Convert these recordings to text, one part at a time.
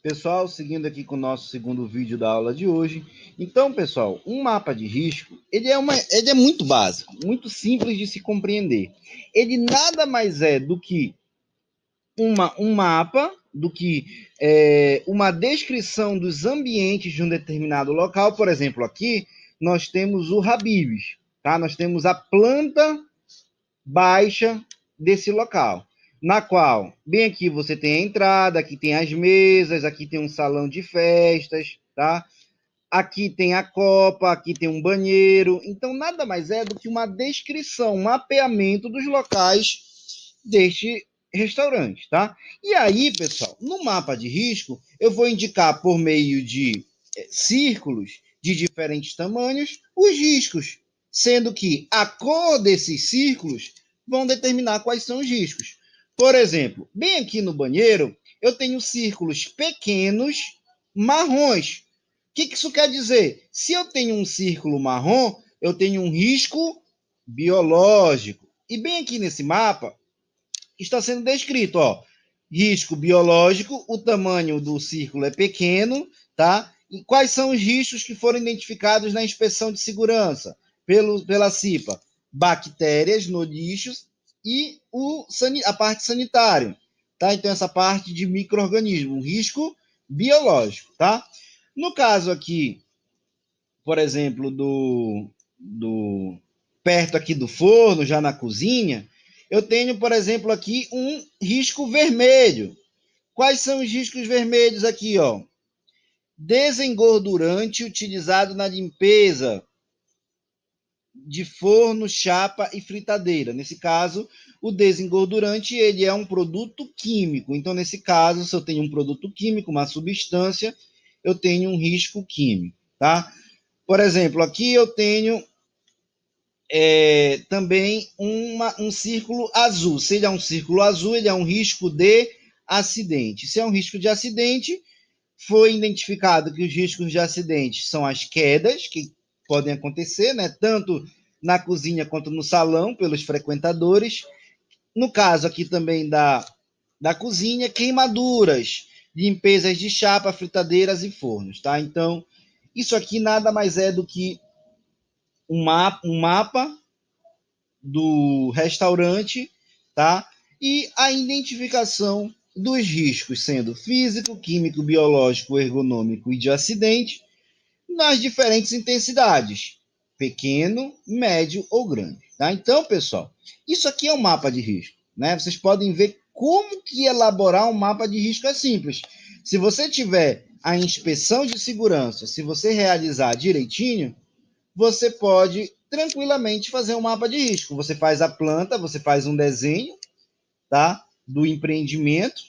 Pessoal, seguindo aqui com o nosso segundo vídeo da aula de hoje. Então, pessoal, um mapa de risco, ele é muito básico, muito simples de se compreender. Ele nada mais é do que um mapa, do que uma descrição dos ambientes de um determinado local. Por exemplo, aqui nós temos o Habib's, tá? Nós temos a planta baixa desse local, na qual, bem aqui você tem a entrada, aqui tem as mesas, aqui tem um salão de festas, tá? Aqui tem a copa, aqui tem um banheiro. Então, nada mais é do que uma descrição, um mapeamento dos locais deste restaurante, tá? E aí, pessoal, no mapa de risco, eu vou indicar por meio de círculos de diferentes tamanhos os riscos, sendo que a cor desses círculos vão determinar quais são os riscos. Por exemplo, bem aqui no banheiro, eu tenho círculos pequenos marrons. O que isso quer dizer? Se eu tenho um círculo marrom, eu tenho um risco biológico. E bem aqui nesse mapa, está sendo descrito, ó, risco biológico, o tamanho do círculo é pequeno, tá? E quais são os riscos que foram identificados na inspeção de segurança pela CIPA? Bactérias no lixo e a parte sanitária, tá? Então, essa parte de micro-organismo, um risco biológico, tá? No caso aqui, por exemplo, perto aqui do forno, já na cozinha, eu tenho, por exemplo, aqui um risco vermelho. Quais são os riscos vermelhos aqui, ó? Desengordurante utilizado na limpeza de forno, chapa e fritadeira. Nesse caso, o desengordurante ele é um produto químico. Então, nesse caso, se eu tenho um produto químico, uma substância, eu tenho um risco químico, tá? Por exemplo, aqui eu tenho também um círculo azul. Se ele é um círculo azul, ele é um risco de acidente. Se é um risco de acidente, foi identificado que os riscos de acidente são as quedas, que podem acontecer, né, tanto na cozinha quanto no salão, pelos frequentadores. No caso aqui também da cozinha, queimaduras, limpezas de chapa, fritadeiras e fornos, tá? Então, isso aqui nada mais é do que um mapa do restaurante, tá? E a identificação dos riscos, sendo físico, químico, biológico, ergonômico e de acidente, nas diferentes intensidades, pequeno, médio ou grande, tá? Então, pessoal, isso aqui é um mapa de risco, né? Vocês podem ver como que elaborar um mapa de risco é simples. Se você tiver a inspeção de segurança, se você realizar direitinho, você pode tranquilamente fazer um mapa de risco. Você faz a planta, você faz um desenho, tá, do empreendimento,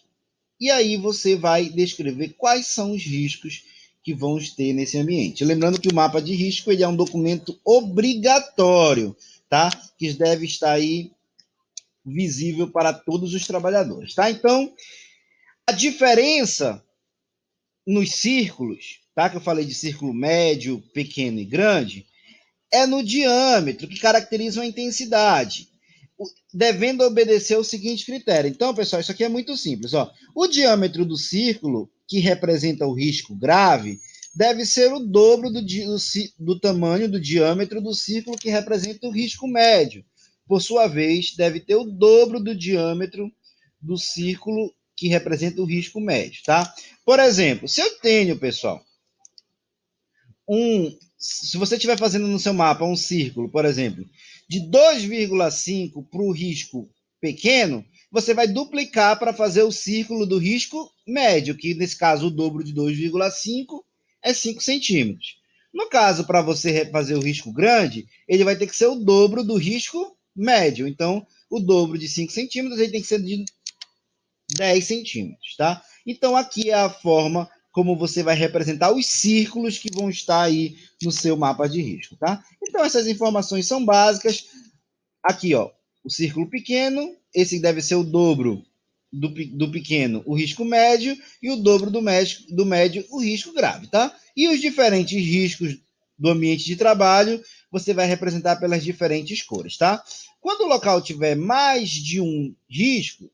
e aí você vai descrever quais são os riscos que vão ter nesse ambiente. Lembrando que o mapa de risco ele é um documento obrigatório, tá, que deve estar aí visível para todos os trabalhadores, tá? Então, a diferença nos círculos, tá, que eu falei de círculo médio, pequeno e grande, é no diâmetro, que caracteriza a intensidade, devendo obedecer o seguinte critério. Então, pessoal, isso aqui é muito simples. Ó. O diâmetro do círculo, que representa o risco grave, deve ser o dobro do tamanho do diâmetro do círculo que representa o risco médio. Por sua vez, deve ter o dobro do diâmetro do círculo que representa o risco médio, tá? Por exemplo, se eu tenho, pessoal, se você estiver fazendo no seu mapa um círculo, por exemplo, de 2,5 para o risco pequeno, você vai duplicar para fazer o círculo do risco médio, que nesse caso o dobro de 2,5 é 5 centímetros. No caso, para você fazer o risco grande, ele vai ter que ser o dobro do risco médio. Então, o dobro de 5 centímetros ele tem que ser de 10 centímetros, tá? Então, aqui é a forma como você vai representar os círculos que vão estar aí no seu mapa de risco, tá? Então, essas informações são básicas. Aqui, ó, o círculo pequeno, esse deve ser o dobro do pequeno, o risco médio, e o dobro do médio, o risco grave, tá? E os diferentes riscos do ambiente de trabalho, você vai representar pelas diferentes cores, tá? Quando o local tiver mais de um risco,